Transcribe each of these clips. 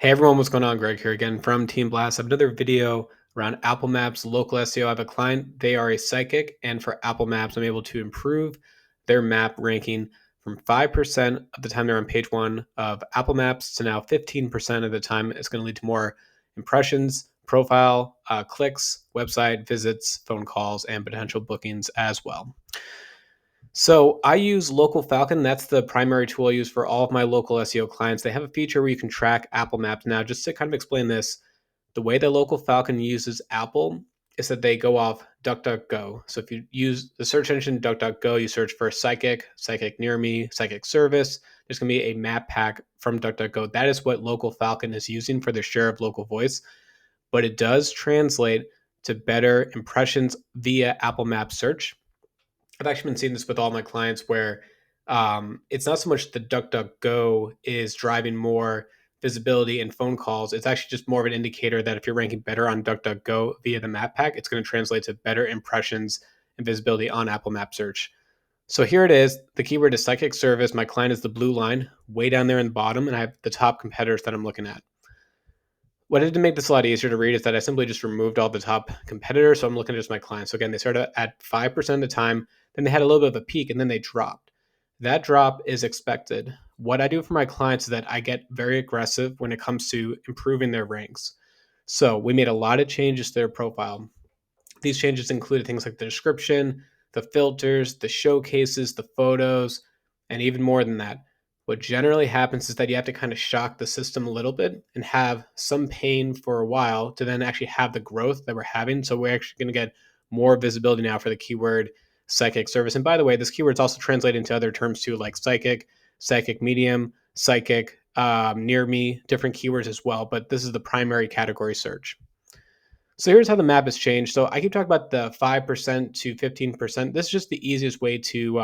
Hey everyone, what's going on? Greg here again from Team Blast. I have another video around Apple Maps local SEO. I have a client, they are a psychic, and for Apple Maps, I'm able to improve their map ranking from 5% of the time they're on page one of Apple Maps to now 15% of the time. It's going to lead to more impressions, profile, clicks, website visits, phone calls, and potential bookings as well. So I use Local Falcon. That's the primary tool I use for all of my local SEO clients. They have a feature where you can track Apple Maps. Now, just to kind of explain this, the way that Local Falcon uses Apple is that they go off DuckDuckGo. So if you use the search engine DuckDuckGo, you search for psychic, psychic near me, psychic service. There's going to be a map pack from DuckDuckGo. That is what Local Falcon is using for their share of local voice, but it does translate to better impressions via Apple Maps search. I've actually been seeing this with all my clients where it's not so much the DuckDuckGo is driving more visibility and phone calls. It's actually just more of an indicator that if you're ranking better on DuckDuckGo via the map pack, it's going to translate to better impressions and visibility on Apple Map search. So here it is. The keyword is psychic service. My client is the blue line way down there in the bottom, and I have the top competitors that I'm looking at. What I did to make this a lot easier to read is that I simply just removed all the top competitors. So I'm looking at just my clients. So again, they started at 5% of the time, then they had a little bit of a peak, and then they dropped. That drop is expected. What I do for my clients is that I get very aggressive when it comes to improving their ranks. So we made a lot of changes to their profile. These changes included things like the description, the filters, the showcases, the photos, and even more than that. What generally happens is that you have to kind of shock the system a little bit and have some pain for a while to then actually have the growth that we're having. So we're actually going to get more visibility now for the keyword psychic service. And by the way, this keyword is also translated into other terms too, like psychic, psychic medium, psychic, near me, different keywords as well. But this is the primary category search. So here's how the map has changed. So I keep talking about the 5% to 15%. This is just the easiest way to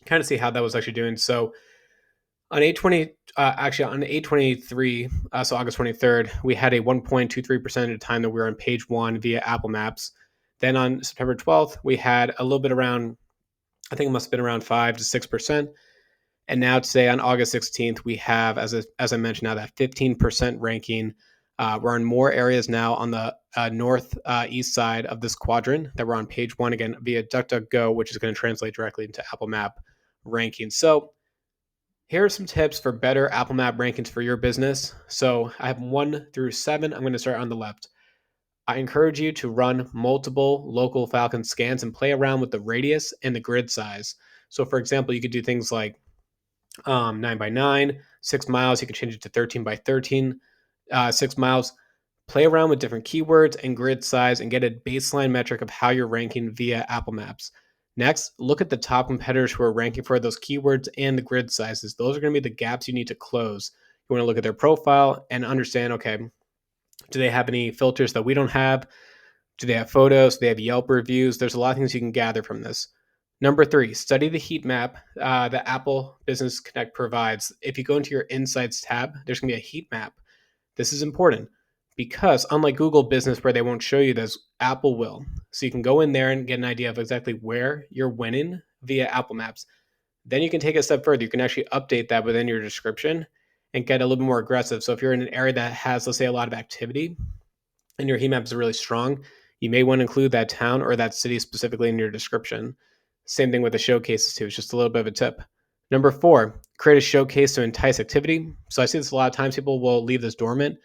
kind of see how that was actually doing. So on 820, actually on 823, so August 23rd, we had a 1.23% of the time that we were on page one via Apple Maps. Then on September 12th, we had a little bit around, I think it must have been around 5 to 6%. And now today on August 16th, we have, as I mentioned, now that 15% ranking. We're in more areas now on the north east side of this quadrant that we're on page one again via DuckDuckGo, which is going to translate directly into Apple Map rankings. So here are some tips for better Apple Map rankings for your business. So I have 1 through 7. I'm going to start on the left. I encourage you to run multiple local Falcon scans and play around with the radius and the grid size. So for example, you could do things like 9 by 9, 6 miles. You can change it to 13 by 13, 6 miles. Play around with different keywords and grid size and get a baseline metric of how you're ranking via Apple Maps. Next, look at the top competitors who are ranking for those keywords and the grid sizes. Those are going to be the gaps you need to close. You want to look at their profile and understand, okay, do they have any filters that we don't have? Do they have photos? Do they have Yelp reviews? There's a lot of things you can gather from this. Number 3, study the heat map that Apple Business Connect provides. If you go into your Insights tab, there's going to be a heat map. This is important because unlike Google Business, where they won't show you this, Apple will. So you can go in there and get an idea of exactly where you're winning via Apple Maps. Then you can take it a step further. You can actually update that within your description and get a little bit more aggressive. So if you're in an area that has, let's say, a lot of activity and your heat map is really strong, you may want to include that town or that city specifically in your description. Same thing with the showcases too. It's just a little bit of a tip. Number 4, create a showcase to entice activity. So I see this a lot of times. People will leave this dormant.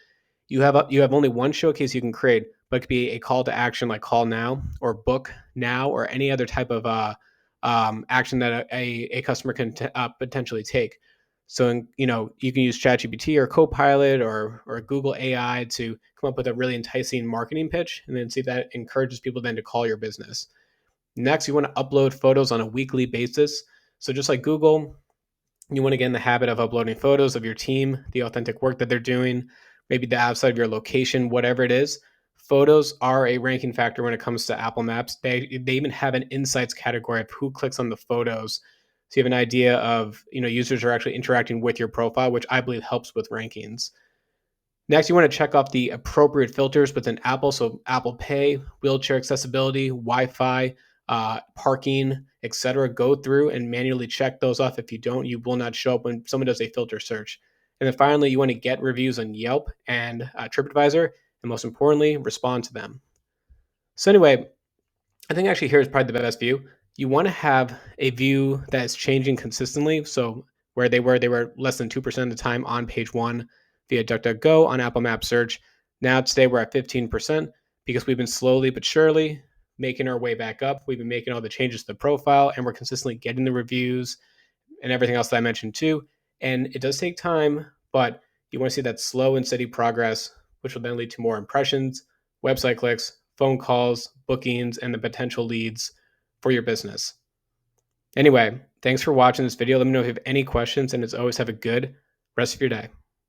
You have only one showcase you can create, but it could be a call to action like call now or book now or any other type of action that a customer can potentially take. So you can use ChatGPT or Copilot or Google AI to come up with a really enticing marketing pitch, and then see if that encourages people then to call your business. Next, you want to upload photos on a weekly basis. So just like Google, you want to get in the habit of uploading photos of your team, the authentic work that they're doing, maybe the outside of your location, whatever it is. Photos are a ranking factor when it comes to Apple Maps. They even have an insights category of who clicks on the photos. So you have an idea of, users are actually interacting with your profile, which I believe helps with rankings. Next, you want to check off the appropriate filters within Apple. So Apple Pay, wheelchair accessibility, Wi-Fi, parking, etc. Go through and manually check those off. If you don't, you will not show up when someone does a filter search. And then finally, you want to get reviews on Yelp and TripAdvisor, and most importantly, respond to them. So anyway, I think actually here is probably the best view. You want to have a view that is changing consistently. So where they were less than 2% of the time on page one via DuckDuckGo on Apple Map search. Now today we're at 15% because we've been slowly but surely making our way back up. We've been making all the changes to the profile, and we're consistently getting the reviews and everything else that I mentioned too. And it does take time, but you want to see that slow and steady progress, which will then lead to more impressions, website clicks, phone calls, bookings, and the potential leads for your business. Anyway, thanks for watching this video. Let me know if you have any questions, and as always, have a good rest of your day.